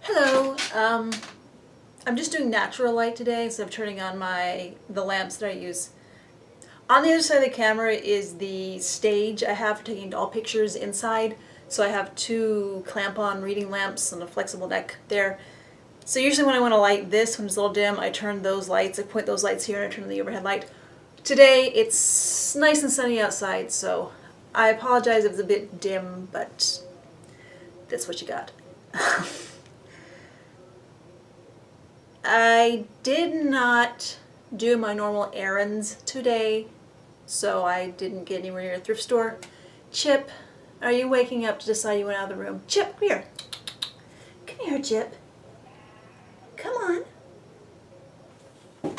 Hello. I'm just doing natural light today instead of turning on the lamps that I use. On the other side of the camera is the stage I have for taking doll pictures inside. So I have two clamp-on reading lamps and a flexible neck there. So usually when I want to light this, when it's a little dim, I turn those lights, I point those lights here and I turn on the overhead light. Today it's nice and sunny outside, so I apologize if it's a bit dim, but that's what you got. I did not do my normal errands today, so I didn't get anywhere near a thrift store. Chip, are you waking up to decide you went out of the room? Chip, come here. Come here, Chip. Come on.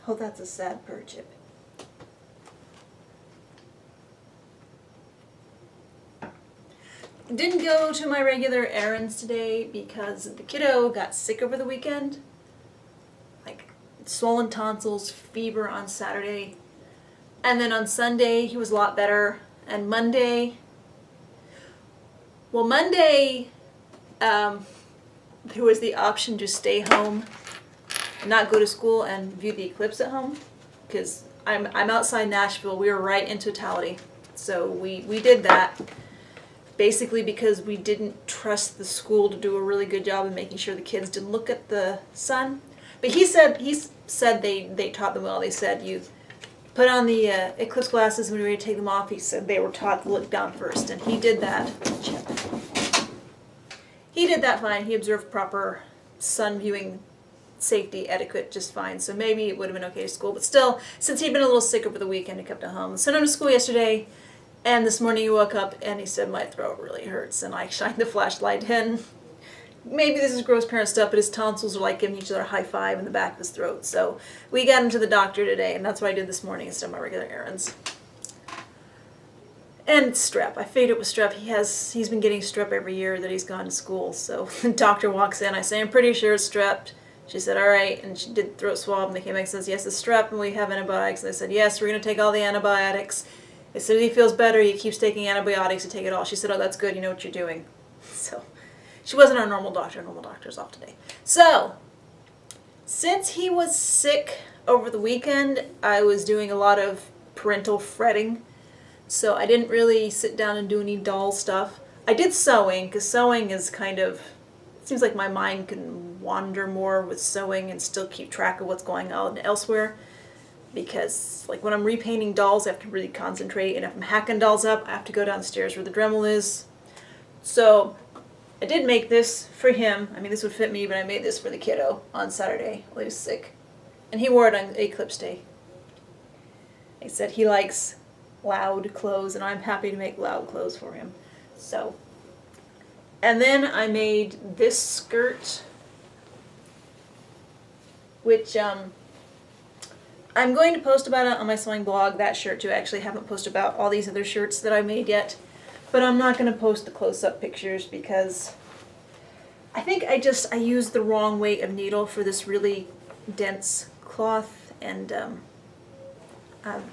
Oh, that's a sad purr, Chip. Didn't go to my regular errands today because the kiddo got sick over the weekend. Like swollen tonsils, fever on Saturday. And then on Sunday he was a lot better. And Monday, there was the option to stay home and not go to school and view the eclipse at home. Because I'm outside Nashville, we were right in totality. So we did that. Basically because we didn't trust the school to do a really good job of making sure the kids didn't look at the sun. But he said they taught them well. They said you put on the eclipse glasses when you're ready to take them off. He said they were taught to look down first, and he did that. He did that fine. He observed proper sun viewing safety etiquette just fine. So maybe it would have been okay to school. But still, since he'd been a little sick over the weekend, he kept at home. Sent him to school yesterday. And this morning he woke up and he said, my throat really hurts, and I shined the flashlight in. Maybe this is gross parent stuff, but his tonsils are like giving each other a high five in the back of his throat. So we got him to the doctor today, and that's what I did this morning instead of my regular errands. And strep. I figured it was strep. He's been getting strep every year that he's gone to school. So the doctor walks in, I say, I'm pretty sure it's strep. She said, all right, and she did throat swab, and they came back and says, yes, it's strep, and we have antibiotics. And I said, yes, we're going to take all the antibiotics. As soon as he feels better, he keeps taking antibiotics to take it all. She said, oh, that's good, you know what you're doing. So, she wasn't our normal doctor. Our normal doctor's off today. So, since he was sick over the weekend, I was doing a lot of parental fretting. So, I didn't really sit down and do any doll stuff. I did sewing, because sewing is kind of, it seems like my mind can wander more with sewing and still keep track of what's going on elsewhere. Because, like, when I'm repainting dolls, I have to really concentrate, and if I'm hacking dolls up, I have to go downstairs where the Dremel is. So, I did make this for him. I mean, this would fit me, but I made this for the kiddo on Saturday while he was sick. And he wore it on Eclipse Day. He said he likes loud clothes, and I'm happy to make loud clothes for him. So, and then I made this skirt, which, I'm going to post about it on my sewing blog, that shirt too. I actually haven't posted about all these other shirts that I made yet. But I'm not going to post the close-up pictures because I think I used the wrong weight of needle for this really dense cloth, and I'm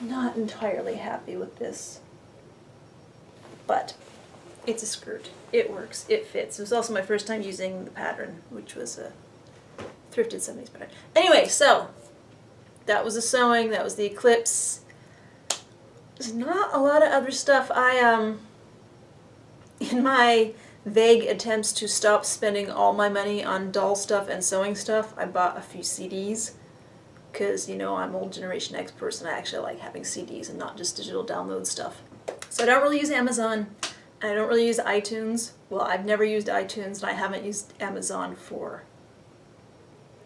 not entirely happy with this. But it's a skirt. It works. It fits. It was also my first time using the pattern, which was a thrifted 70s pattern. Anyway, so that was the sewing, that was the eclipse. There's not a lot of other stuff. In my vague attempts to stop spending all my money on doll stuff and sewing stuff, I bought a few CDs. Because, you know, I'm old Generation X person. I actually like having CDs and not just digital download stuff. So I don't really use Amazon. I don't really use iTunes. Well, I've never used iTunes, and I haven't used Amazon for...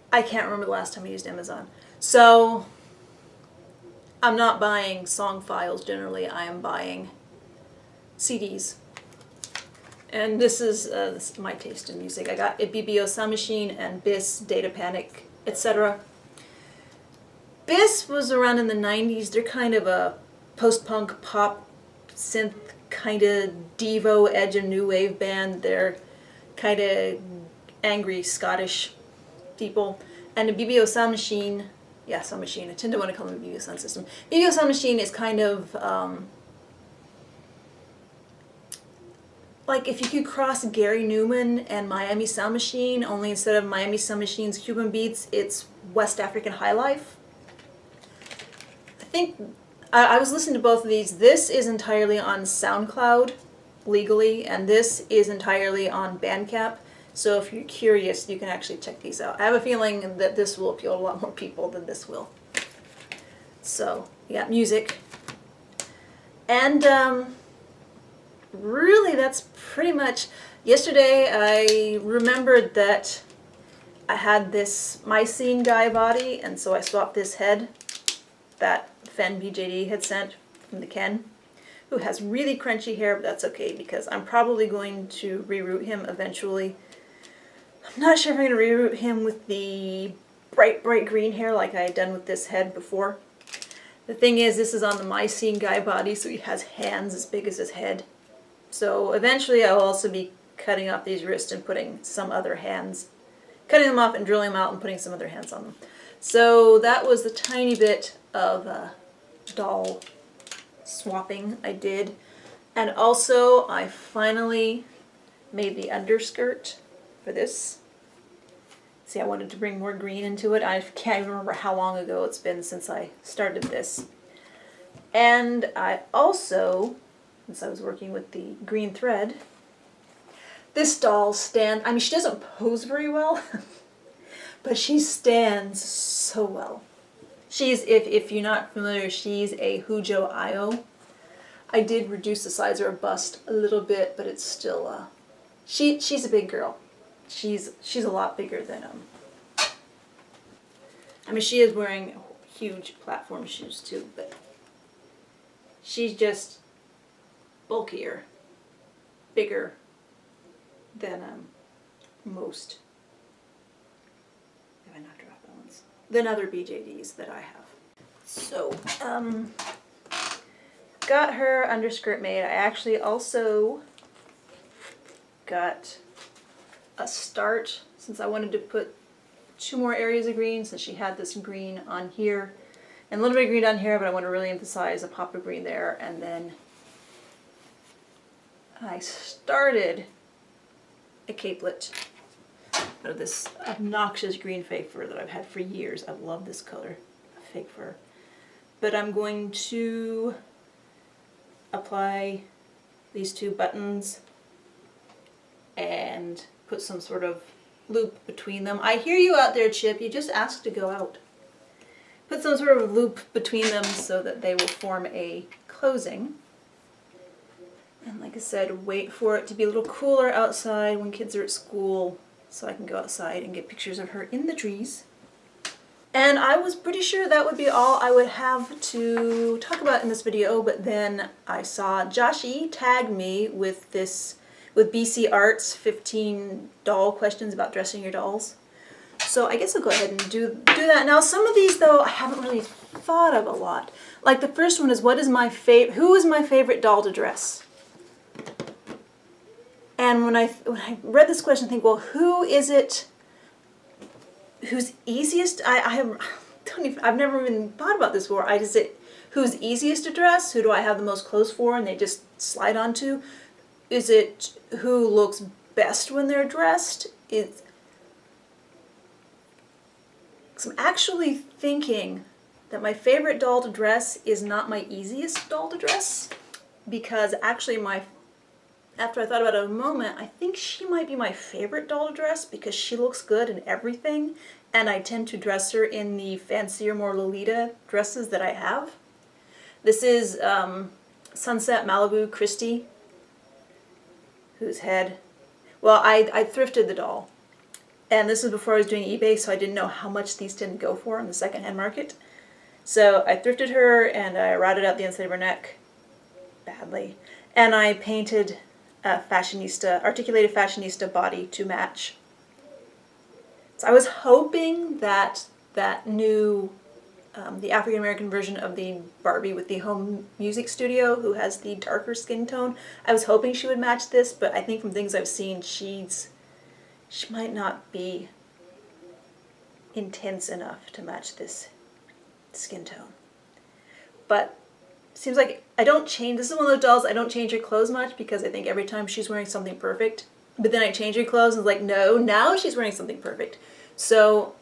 I can't remember the last time I used Amazon. So, I'm not buying song files generally. I am buying CDs. And this is my taste in music. I got a BBO Sound Machine and Biss, Data Panic, etc. Biss was around in the 90s. They're kind of a post-punk pop synth kind of Devo edge of new wave band. They're kind of angry Scottish people. And the BBO Sound Machine, yeah, Sound Machine, I tend to want to call them the BBO Sound System. BBO Sound Machine is kind of like if you could cross Gary Newman and Miami Sound Machine, only instead of Miami Sound Machine's Cuban Beats, it's West African High Life. I think I was listening to both of these. This is entirely on SoundCloud legally, and this is entirely on Bandcamp. So if you're curious, you can actually check these out. I have a feeling that this will appeal to a lot more people than this will. So, yeah, music. And really, that's pretty much... Yesterday, I remembered that I had this Mycene guy body, and so I swapped this head that Fen BJD had sent from the Ken, who has really crunchy hair, but that's okay because I'm probably going to reroot him eventually. I'm not sure if I'm going to reroot him with the bright green hair like I had done with this head before. The thing is, this is on the Mycene guy body, so he has hands as big as his head. So eventually I will also be cutting off these wrists and putting some other hands, cutting them off and drilling them out and putting some other hands on them. So that was the tiny bit of doll swapping I did. And also I finally made the underskirt for this. See, I wanted to bring more green into it. I can't even remember how long ago it's been since I started this. And I also, since I was working with the green thread, this doll I mean, she doesn't pose very well, but she stands so well. She's, if you're not familiar, she's a Hujo Io. I did reduce the size of her bust a little bit, but it's still, she's a big girl. She's a lot bigger than, I mean, she is wearing huge platform shoes too, but she's just bulkier, bigger than most, if I not drop balance, than other BJDs that I have. So, got her underskirt made. I actually also got a start, since I wanted to put 2 more areas of green, since she had this green on here and a little bit of green down here, but I want to really emphasize a pop of green there. And then I started a capelet out of this obnoxious green fake fur that I've had for years. I love this color of fake fur. But I'm going to apply these 2 buttons and put some sort of loop between them. I hear you out there, Chip. You just asked to go out. Put some sort of loop between them so that they will form a closing. And like I said, wait for it to be a little cooler outside when kids are at school so I can go outside and get pictures of her in the trees. And I was pretty sure that would be all I would have to talk about in this video, but then I saw Joshi tag me with this, with BC Arts 15 doll questions about dressing your dolls. So I guess I'll go ahead and do that. Now some of these though I haven't really thought of a lot. Like the first one is, who is my favorite doll to dress? And when I read this question, I think, well, who is it who's easiest? I've never even thought about this before. I just say, who's easiest to dress? Who do I have the most clothes for and they just slide onto? Is it who looks best when they're dressed? Because I'm actually thinking that my favorite doll to dress is not my easiest doll to dress, because actually after I thought about it a moment, I think she might be my favorite doll to dress because she looks good in everything, and I tend to dress her in the fancier, more Lolita dresses that I have. This is Sunset Malibu Christie, whose head, well, I thrifted the doll. And this is before I was doing eBay, so I didn't know how much these didn't go for on the secondhand market. So I thrifted her and I routed out the inside of her neck badly. And I painted a articulated fashionista body to match. So I was hoping that that new, the African American version of the Barbie with the home music studio, who has the darker skin tone, I was hoping she would match this, but I think from things I've seen, she might not be intense enough to match this skin tone. But seems like I don't change. This is one of those dolls I don't change her clothes much because I think every time she's wearing something perfect. But then I change her clothes and it's like, no, now she's wearing something perfect. So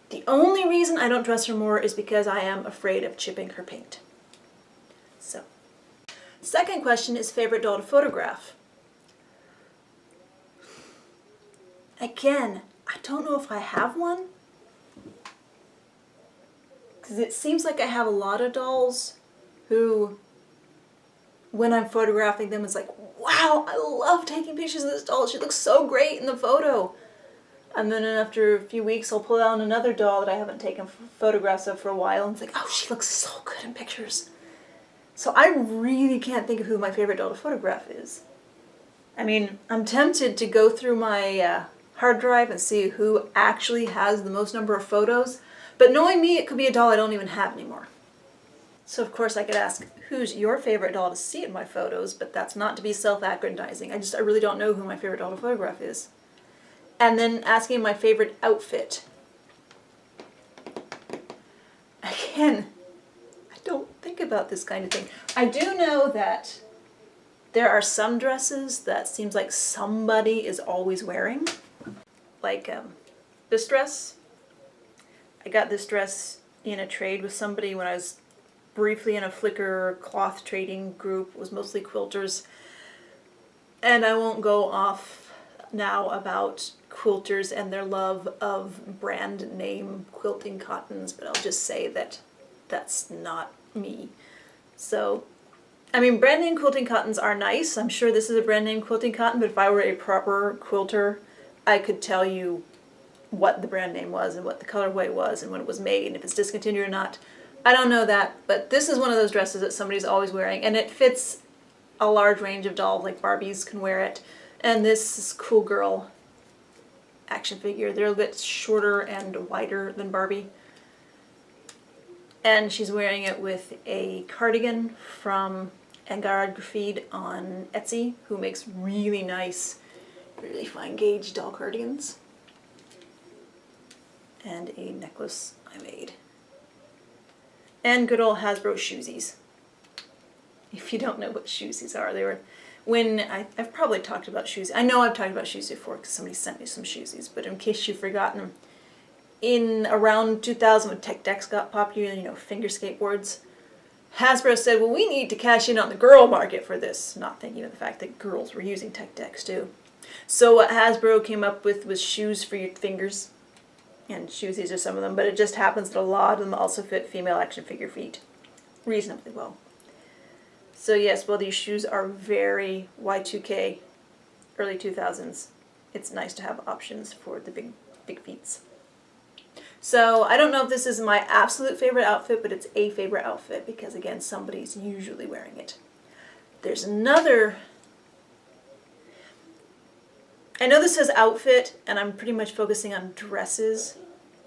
the only reason I don't dress her more is because I am afraid of chipping her paint. So, second question is favorite doll to photograph. Again, I don't know if I have one. Because it seems like I have a lot of dolls who, when I'm photographing them, it's like, wow, I love taking pictures of this doll. She looks so great in the photo. And then after a few weeks, I'll pull out another doll that I haven't taken photographs of for a while, and it's like, oh, she looks so good in pictures. So I really can't think of who my favorite doll to photograph is. I mean, I'm tempted to go through my hard drive and see who actually has the most number of photos, but knowing me, it could be a doll I don't even have anymore. So of course I could ask, who's your favorite doll to see in my photos, but that's not to be self-aggrandizing. I really don't know who my favorite doll to photograph is. And then asking my favorite outfit. Again, I don't think about this kind of thing. I do know that there are some dresses that seems like somebody is always wearing. Like this dress. I got this dress in a trade with somebody when I was briefly in a Flickr cloth trading group. It was mostly quilters. And I won't go off now about quilters and their love of brand name quilting cottons, but I'll just say that that's not me. So, I mean, brand name quilting cottons are nice. I'm sure this is a brand name quilting cotton, but if I were a proper quilter, I could tell you what the brand name was and what the colorway was and when it was made and if it's discontinued or not. I don't know that, but this is one of those dresses that somebody's always wearing, and it fits a large range of dolls, like Barbies can wear it. And this is Cool Girl action figure. They're a bit shorter and wider than Barbie. And she's wearing it with a cardigan from Angard Graffiti on Etsy, who makes really nice, really fine gauge doll cardigans. And a necklace I made. And good old Hasbro shoesies. If you don't know what shoesies are, they were when I've probably talked about shoes. I know I've talked about shoes before because somebody sent me some shoesies, but in case you've forgotten, in around 2000 when tech decks got popular, you know, finger skateboards, Hasbro said, well, we need to cash in on the girl market for this, not thinking of the fact that girls were using tech decks too. So what Hasbro came up with was shoes for your fingers, and shoesies are some of them, but it just happens that a lot of them also fit female action figure feet reasonably well. So yes, while these shoes are very Y2K, early 2000s, it's nice to have options for the big feets. So I don't know if this is my absolute favorite outfit, but it's a favorite outfit because, again, somebody's usually wearing it. There's another... I know this says outfit, and I'm pretty much focusing on dresses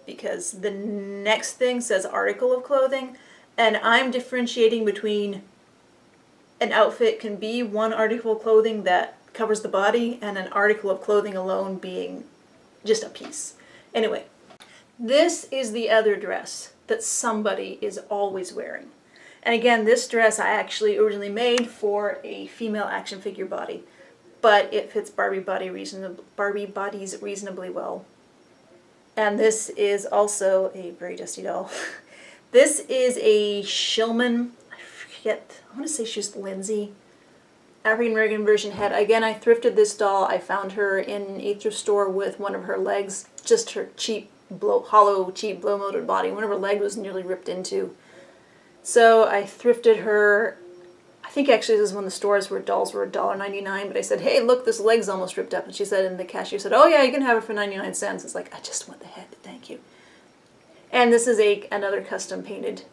because the next thing says article of clothing, and I'm differentiating between an outfit can be one article of clothing that covers the body and an article of clothing alone being just a piece. Anyway, this is the other dress that somebody is always wearing. And again, this dress I actually originally made for a female action figure body, but it fits Barbie bodies reasonably well. And this is also a very dusty doll. This is a Shillman, I want to say she's Lindsay, African American version head. Again, I thrifted this doll. I found her in a thrift store with one of her legs, just her cheap, hollow, cheap, blow-molded body. One of her legs was nearly ripped into. So I thrifted her. I think actually this is when the stores where dolls were $1.99, but I said, hey, look, this leg's almost ripped up. And she said, and the cashier said, oh yeah, you can have it for 99 cents. It's like, I just want the head, thank you. And this is another custom painted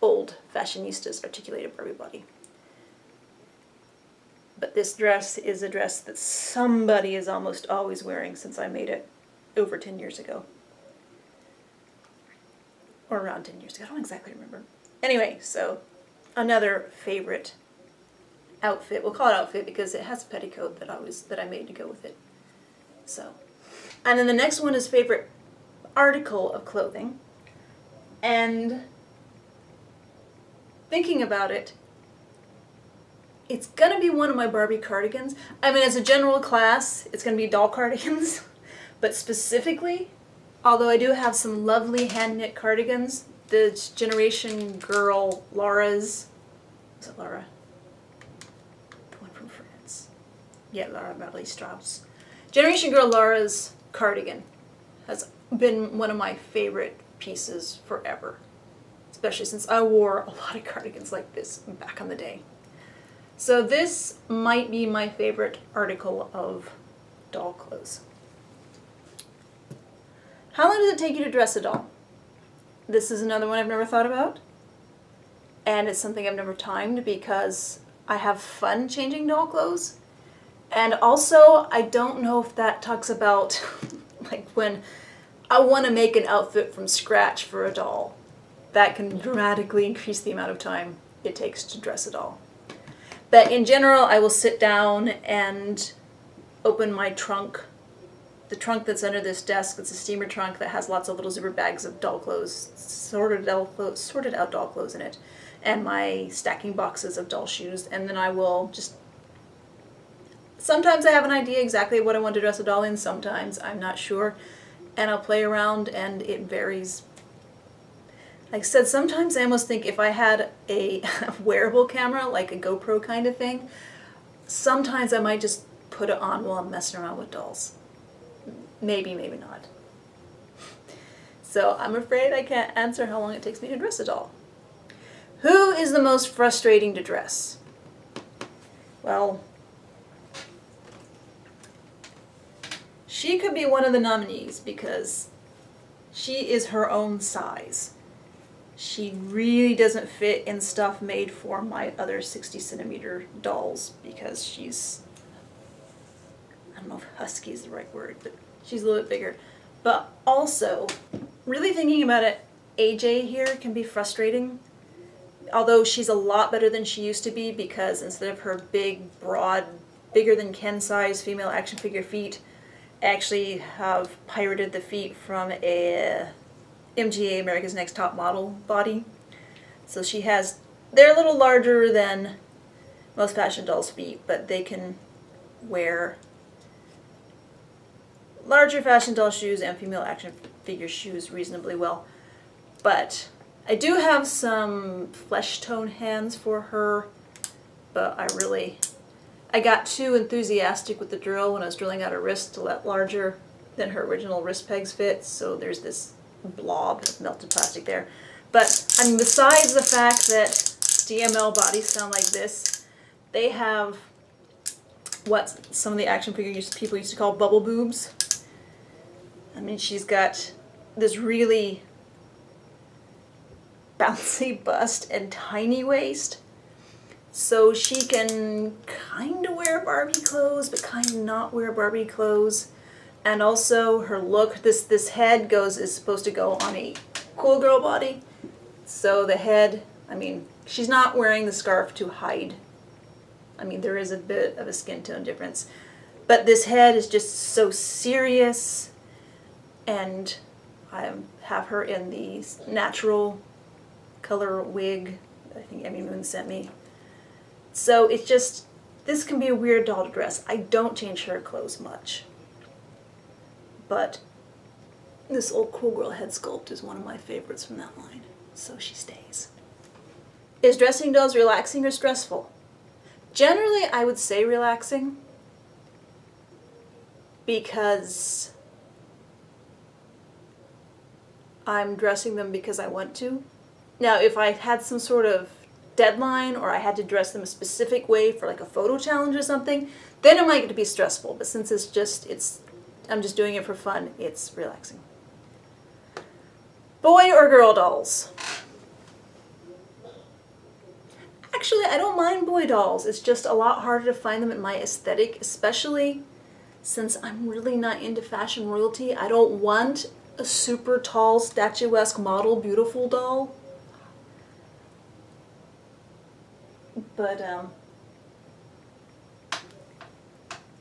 old fashionistas articulated Barbie body. But this dress is a dress that somebody is almost always wearing since I made it over 10 years ago. Or around 10 years ago, I don't exactly remember. Anyway, so another favorite outfit, we'll call it outfit because it has a petticoat that I made to go with it. So, and then the next one is favorite article of clothing. And thinking about it, it's gonna be one of my Barbie cardigans. I mean, as a general class, it's gonna be doll cardigans, but specifically, although I do have some lovely hand-knit cardigans, the Generation Girl Laura's, is it Laura? The one from France. Yeah, Laura Marley Strauss. Generation Girl Laura's cardigan has been one of my favorite pieces forever, especially since I wore a lot of cardigans like this back in the day. So this might be my favorite article of doll clothes. How long does it take you to dress a doll? This is another one I've never thought about, and it's something I've never timed because I have fun changing doll clothes. And also, I don't know if that talks about like when I want to make an outfit from scratch for a doll. That can dramatically increase the amount of time it takes to dress a doll. But in general, I will sit down and open my trunk. The trunk that's under this desk, it's a steamer trunk that has lots of little zipper bags of doll clothes, sorted out doll clothes in it, and my stacking boxes of doll shoes. And then I will just, sometimes I have an idea exactly what I want to dress a doll in, sometimes I'm not sure. And I'll play around and it varies. Like I said, sometimes I almost think if I had a wearable camera, like a GoPro kind of thing, sometimes I might just put it on while I'm messing around with dolls. Maybe, maybe not. So I'm afraid I can't answer how long it takes me to dress a doll. Who is the most frustrating to dress? Well, she could be one of the nominees because she is her own size. She really doesn't fit in stuff made for my other 60cm dolls because she's, I don't know if husky is the right word, but she's a little bit bigger. But also, really thinking about it, AJ here can be frustrating. Although she's a lot better than she used to be because instead of her big, broad, bigger than Ken size female action figure feet, I actually have pirated the feet from a MGA, America's Next Top Model body. So she has, they're a little larger than most fashion dolls' feet, but they can wear larger fashion doll shoes and female action figure shoes reasonably well. But I do have some flesh tone hands for her, but I got too enthusiastic with the drill when I was drilling out her wrist to let larger than her original wrist pegs fit, so there's this blob of melted plastic there. But I mean, besides the fact that DML bodies sound like this, they have what some of the action figure people used to call bubble boobs. I mean, she's got this really bouncy bust and tiny waist, so she can kind of wear Barbie clothes but kind of not wear Barbie clothes. And also her look, this head is supposed to go on a cool girl body. So the head, I mean, she's not wearing the scarf to hide. I mean, there is a bit of a skin tone difference. But this head is just so serious, and I have her in the natural color wig I think Emmy Moon sent me. So it's just, this can be a weird doll to dress. I don't change her clothes much. But this old cool girl head sculpt is one of my favorites from that line, so she stays. Is dressing dolls relaxing or stressful? Generally, I would say relaxing, because I'm dressing them because I want to. Now, if I had some sort of deadline or I had to dress them a specific way for like a photo challenge or something, then it might get to be stressful. But since I'm just doing it for fun, it's relaxing. Boy or girl dolls? Actually, I don't mind boy dolls. It's just a lot harder to find them in my aesthetic, especially since I'm really not into fashion royalty. I don't want a super tall, statuesque model, beautiful doll.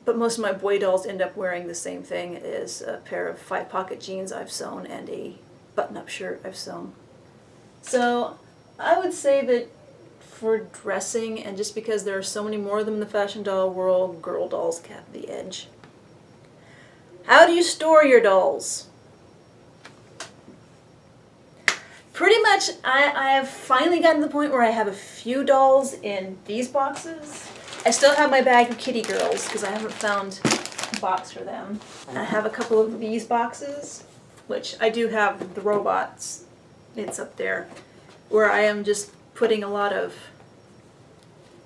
But most of my boy dolls end up wearing the same thing, is a pair of 5-pocket jeans I've sewn and a button-up shirt I've sewn. So I would say that for dressing, and just because there are so many more of them in the fashion doll world, girl dolls have the edge. How do you store your dolls? Pretty much, I have finally gotten to the point where I have a few dolls in these boxes. I still have my bag of kitty girls because I haven't found a box for them. And I have a couple of these boxes, which I do have the robots. It's up there, where I am just putting a lot of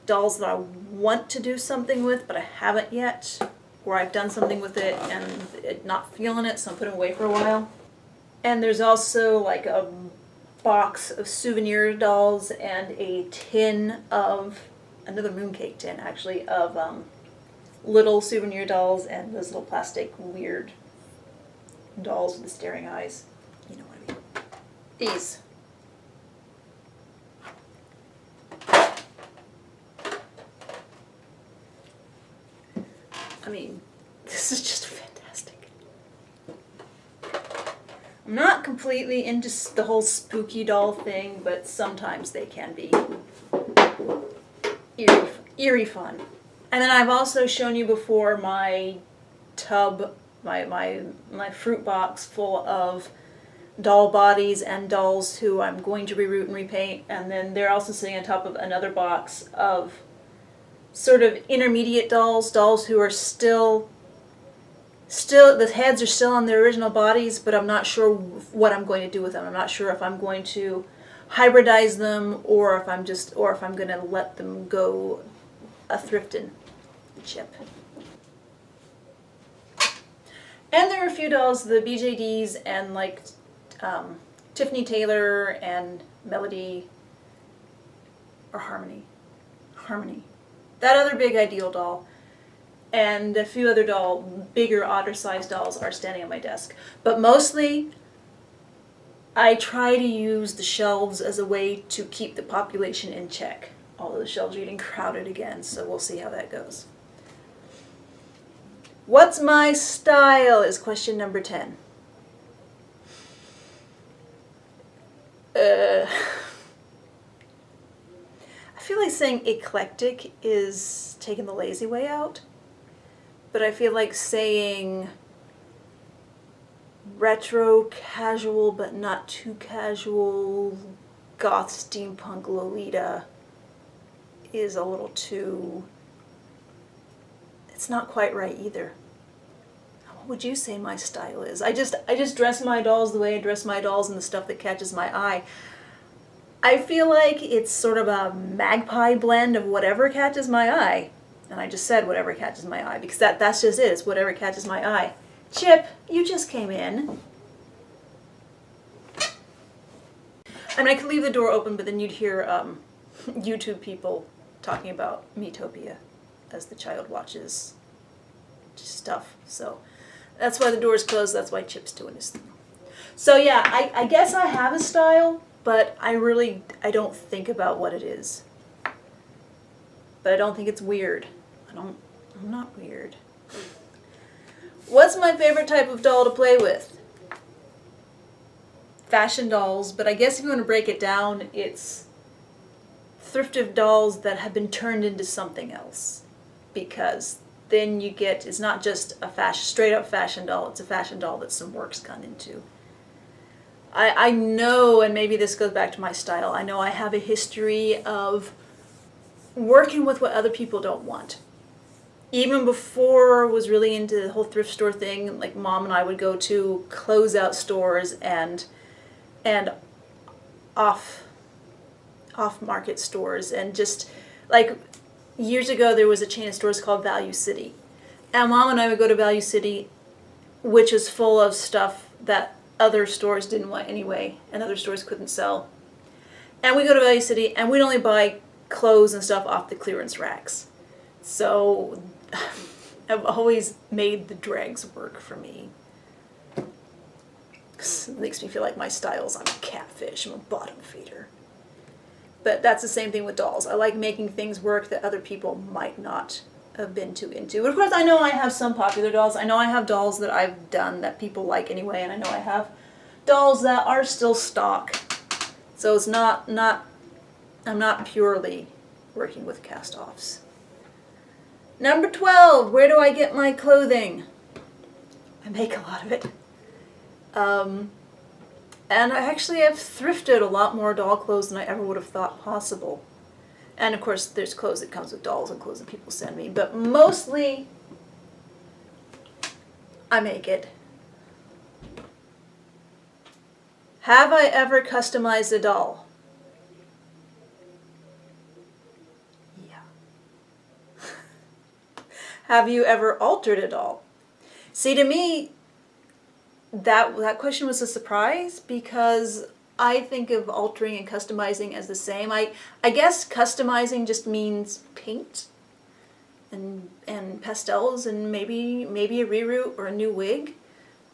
dolls that I want to do something with, but I haven't yet, where I've done something with it and not feeling it, so I'm putting it away for a while. And there's also like a box of souvenir dolls and a tin of, another mooncake tin actually, of little souvenir dolls and those little plastic weird dolls with the staring eyes. You know what I mean. These. I mean, this is just fantastic. I'm not completely into the whole spooky doll thing, but sometimes they can be eerie fun. And then I've also shown you before my tub, my fruit box full of doll bodies and dolls who I'm going to reroute and repaint, and then they're also sitting on top of another box of sort of intermediate dolls who are still the heads are still on their original bodies, but I'm not sure what I'm going to do with them. I'm not sure if I'm going to hybridize them or if I'm going to let them go a thrifting chip. And there are a few dolls, the BJDs and like Tiffany Taylor and Melody or Harmony. That other big Ideal doll. And a few other bigger, otter-sized dolls are standing on my desk. But mostly, I try to use the shelves as a way to keep the population in check. Although the shelves are getting crowded again, so we'll see how that goes. What's my style is question number 10. I feel like saying eclectic is taking the lazy way out. But I feel like saying retro, casual, but not too casual, goth, steampunk, Lolita is a little too... It's not quite right either. What would you say my style is? I just dress my dolls the way I dress my dolls and the stuff that catches my eye. I feel like it's sort of a magpie blend of whatever catches my eye. And I just said whatever catches my eye, because that's just it. It's whatever catches my eye. Chip, you just came in. I mean, I could leave the door open, but then you'd hear YouTube people talking about Metopia as the child watches stuff. So that's why the door's closed. That's why Chip's doing his thing. So yeah, I guess I have a style, but I don't think about what it is. But I don't think it's weird. I'm not weird. What's my favorite type of doll to play with? Fashion dolls, but I guess if you want to break it down, it's thrifted dolls that have been turned into something else. Because then you get, it's not just a straight up fashion doll, it's a fashion doll that some work's gone into. I know, and maybe this goes back to my style, I know I have a history of working with what other people don't want. Even before I was really into the whole thrift store thing, like Mom and I would go to closeout stores and off-market stores, and just like years ago there was a chain of stores called Value City. And Mom and I would go to Value City, which is full of stuff that other stores didn't want anyway, and other stores couldn't sell. And we go to Value City and we'd only buy clothes and stuff off the clearance racks. So I've always made the dregs work for me. It makes me feel like my style's I'm a catfish, I'm a bottom feeder. But that's the same thing with dolls. I like making things work that other people might not have been too into. But of course I know I have some popular dolls. I know I have dolls that I've done that people like anyway, and I know I have dolls that are still stock. So it's not I'm not purely working with cast-offs. Number 12, where do I get my clothing? I make a lot of it. And I actually have thrifted a lot more doll clothes than I ever would have thought possible. And of course, there's clothes that comes with dolls and clothes that people send me, but mostly I make it. Have I ever customized a doll? Yeah. Have you ever altered a doll? See, to me, that question was a surprise because I think of altering and customizing as the same. I guess customizing just means paint and pastels and maybe a reroute or a new wig.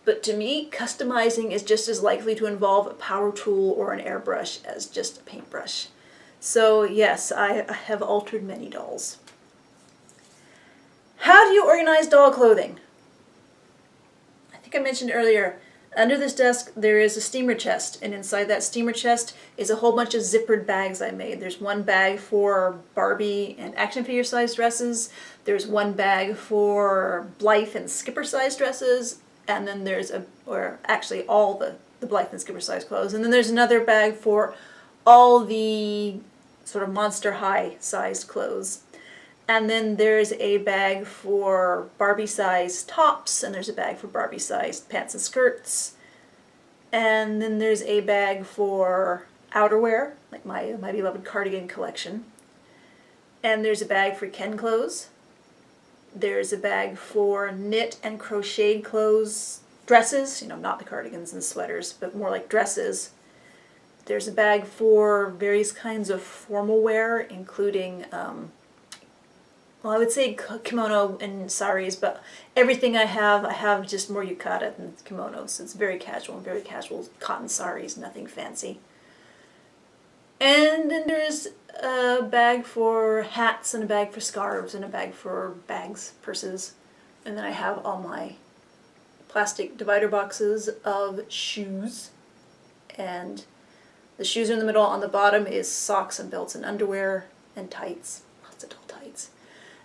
But to me, customizing is just as likely to involve a power tool or an airbrush as just a paintbrush. So yes, I have altered many dolls. How do you organize doll clothing? I think I mentioned earlier, under this desk there is a steamer chest, and inside that steamer chest is a whole bunch of zippered bags I made. There's one bag for Barbie and action figure size dresses, there's one bag for Blythe and Skipper size dresses, and then there's actually all the Blythe and Skipper size clothes, and then there's another bag for all the sort of Monster High sized clothes. And then there's a bag for Barbie size tops, and there's a bag for Barbie size pants and skirts. And then there's a bag for outerwear, like my beloved cardigan collection. And there's a bag for Ken clothes. There's a bag for knit and crocheted clothes, dresses, not the cardigans and sweaters, but more like dresses. There's a bag for various kinds of formal wear, including well, I would say kimono and saris, but everything I have just more yukata than kimono, so it's very casual cotton saris, nothing fancy. And then there's a bag for hats and a bag for scarves and a bag for bags, purses. And then I have all my plastic divider boxes of shoes. And the shoes are in the middle. On the bottom is socks and belts and underwear and tights. Lots of doll tights.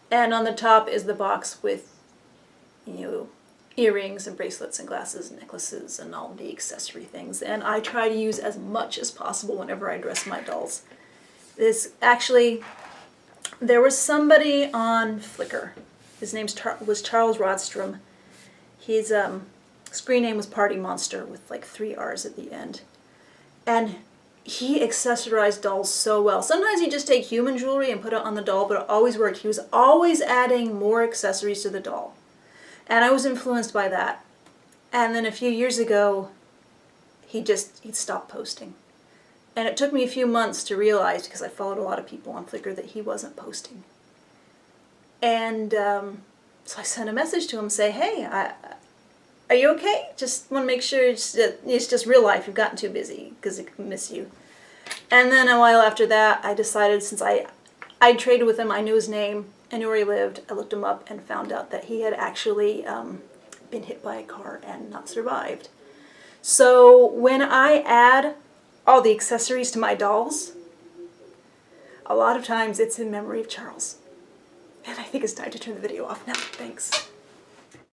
And on the top is the box with, earrings and bracelets and glasses and necklaces and all the accessory things. And I try to use as much as possible whenever I dress my dolls. There was somebody on Flickr. His name was Charles Rodstrom. His screen name was Party Monster with like 3 R's at the end. And he accessorized dolls so well. Sometimes he'd just take human jewelry and put it on the doll, but it always worked. He was always adding more accessories to the doll. And I was influenced by that. And then a few years ago, he'd stopped posting. And it took me a few months to realize, because I followed a lot of people on Flickr, that he wasn't posting. And so I sent a message to him, say, hey, are you okay? Just want to make sure it's just real life. You've gotten too busy because I miss you. And then a while after that, I decided, since I traded with him, I knew his name, I knew where he lived, I looked him up and found out that he had actually been hit by a car and not survived. So when I add all the accessories to my dolls, a lot of times it's in memory of Charles. And I think it's time to turn the video off now. Thanks.